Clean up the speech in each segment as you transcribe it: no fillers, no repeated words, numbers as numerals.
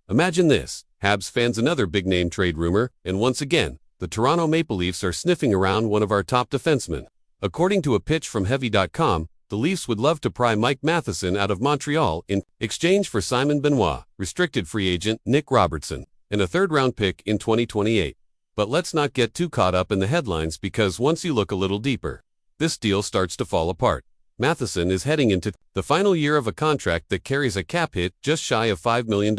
Imagine this, Habs fans another big-name trade rumor, and once again, the Toronto Maple Leafs are sniffing around one of our top defensemen. According to a pitch from Heavy.com, the Leafs would love to pry Mike Matheson out of Montreal in exchange for Simon Benoit, restricted free agent Nick Robertson, and a third-round pick in 2028. But let's not get too caught up in the headlines because once you look a little deeper, this deal starts to fall apart. Matheson is heading into the final year of a contract that carries a cap hit just shy of $5 million.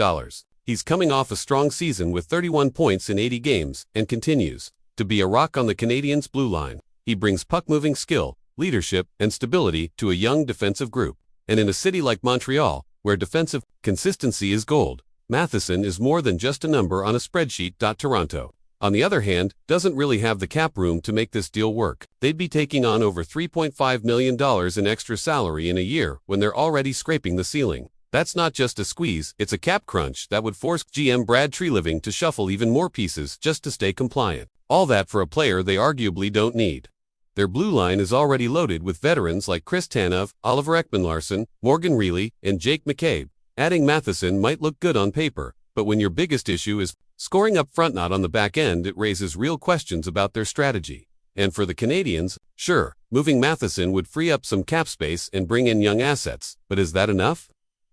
He's coming off a strong season with 31 points in 80 games and continues to be a rock on the Canadiens' blue line. He brings puck-moving skill, leadership, and stability to a young defensive group. And in a city like Montreal, where defensive consistency is gold, Matheson is more than just a number on a spreadsheet. Toronto, on the other hand, doesn't really have the cap room to make this deal work. They'd be taking on over $3.5 million in extra salary in a year when they're already scraping the ceiling. That's not just a squeeze, it's a cap crunch that would force GM Brad Treliving to shuffle even more pieces just to stay compliant. All that for a player they arguably don't need. Their blue line is already loaded with veterans like Chris Tanev, Oliver Ekman-Larsson, Morgan Rielly, and Jake McCabe. Adding Matheson might look good on paper, but when your biggest issue is scoring up front not on the back end, it raises real questions about their strategy. And for the Canadiens, sure, moving Matheson would free up some cap space and bring in young assets, but is that enough?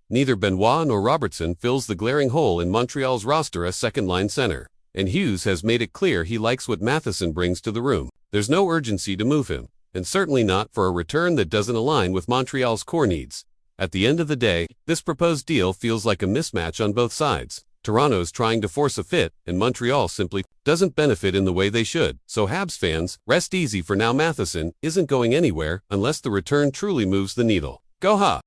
Neither Benoit nor Robertson fills the glaring hole in Montreal's roster as second-line center, and Hughes has made it clear he likes what Matheson brings to the room. There's no urgency to move him, and certainly not for a return that doesn't align with Montreal's core needs. At the end of the day, this proposed deal feels like a mismatch on both sides. Toronto's trying to force a fit, and Montreal simply doesn't benefit in the way they should. So Habs fans, rest easy for now. Matheson isn't going anywhere unless the return truly moves the needle. Go Ha!